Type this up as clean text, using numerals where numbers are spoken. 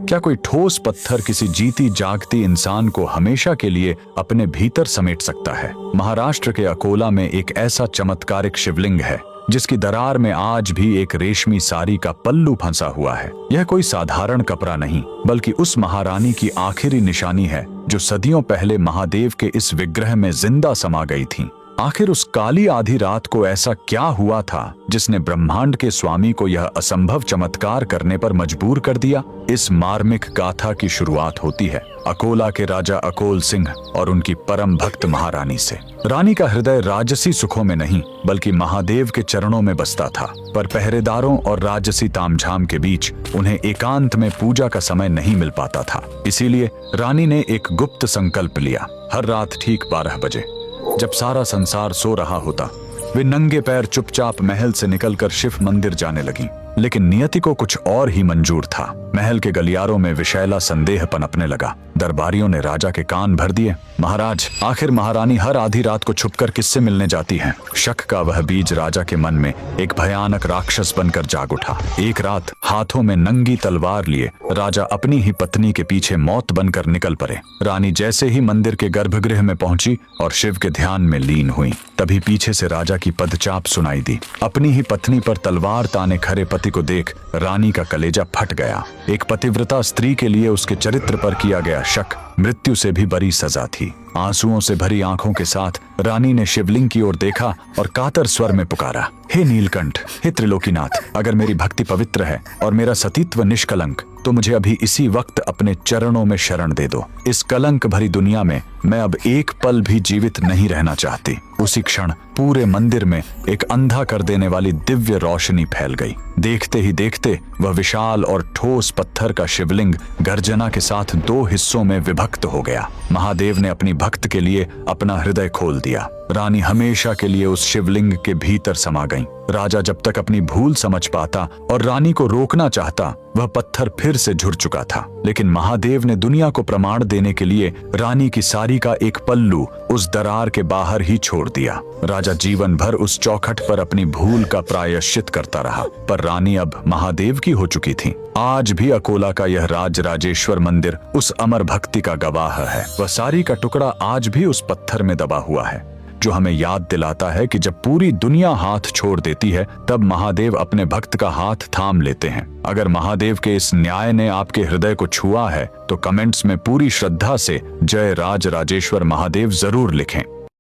क्या कोई ठोस पत्थर किसी जीती जागती इंसान को हमेशा के लिए अपने भीतर समेट सकता है? महाराष्ट्र के अकोला में एक ऐसा चमत्कारिक शिवलिंग है जिसकी दरार में आज भी एक रेशमी साड़ी का पल्लू फंसा हुआ है। यह कोई साधारण कपड़ा नहीं, बल्कि उस महारानी की आखिरी निशानी है जो सदियों पहले महादेव के इस विग्रह में जिंदा समा गई थी। आखिर उस काली आधी रात को ऐसा क्या हुआ था जिसने ब्रह्मांड के स्वामी को यह असंभव चमत्कार करने पर मजबूर कर दिया? इस मार्मिक गाथा की शुरुआत होती है अकोला के राजा अकोल सिंह और उनकी परम भक्त महारानी से। रानी का हृदय राजसी सुखों में नहीं बल्कि महादेव के चरणों में बसता था, पर पहरेदारों और राजसी तामझाम के बीच उन्हें एकांत में पूजा का समय नहीं मिल पाता था। इसीलिए रानी ने एक गुप्त संकल्प लिया। हर रात ठीक 12 बजे, जब सारा संसार सो रहा होता, वे नंगे पैर चुपचाप महल से निकलकर शिव मंदिर जाने लगीं। लेकिन नियति को कुछ और ही मंजूर था। महल के गलियारों में विशैला संदेह पनपने लगा। दरबारियों ने राजा के कान भर दिए। महाराज, आखिर महारानी हर आधी रात को छुपकर किससे मिलने जाती हैं? शक का वह बीज राजा के मन में एक भयानक राक्षस बनकर जाग उठा। एक रात हाथों में नंगी तलवार लिए राजा अपनी ही पत्नी के पीछे मौत बनकर निकल पड़े। रानी जैसे ही मंदिर के गर्भगृह में पहुंची और शिव के ध्यान में लीन हुई, तभी पीछे से राजा की पदचाप सुनाई दी। अपनी ही पत्नी पर तलवार ताने खड़े पति को देख रानी का कलेजा फट गया। एक पतिव्रता स्त्री के लिए उसके चरित्र पर किया गया शक मृत्यु से भी बड़ी सजा थी। आंसुओं से भरी आंखों के साथ रानी ने शिवलिंग की ओर देखा और कातर स्वर में पुकारा, हे नीलकंठ, हे त्रिलोकीनाथ, अगर मेरी भक्ति पवित्र है और मेरा सतीत्व निष्कलंक, तो मुझे अभी इसी वक्त अपने चरणों में शरण दे दो। इस कलंक भरी दुनिया में मैं अब एक पल भी जीवित नहीं रहना चाहती। उसी क्षण पूरे मंदिर में एक अंधा कर देने वाली दिव्य रोशनी फैल गई। देखते ही देखते वह विशाल और ठोस पत्थर का शिवलिंग गर्जना के साथ 2 हिस्सों में विभक्त हो गया। महादेव ने अपनी भक्त के लिए अपना हृदय खोल दिया। रानी हमेशा के लिए उस शिवलिंग के भीतर समा गईं। राजा जब तक अपनी भूल समझ पाता और रानी को रोकना चाहता, वह पत्थर फिर से झुर चुका था। लेकिन महादेव ने दुनिया को प्रमाण देने के लिए रानी की साड़ी का एक पल्लू उस दरार के बाहर ही छोड़ दिया। राजा जीवन भर उस चौखट पर अपनी भूल का प्रायश्चित करता रहा, पर रानी अब महादेव की हो चुकी थी। आज भी अकोला का यह राजराजेश्वर मंदिर उस अमर भक्ति का गवाह है। वह साड़ी का टुकड़ा आज भी उस पत्थर में दबा हुआ है, जो हमें याद दिलाता है कि जब पूरी दुनिया हाथ छोड़ देती है, तब महादेव अपने भक्त का हाथ थाम लेते हैं। अगर महादेव के इस न्याय ने आपके हृदय को छुआ है, तो कमेंट्स में पूरी श्रद्धा से जय राजराजेश्वर महादेव जरूर लिखें।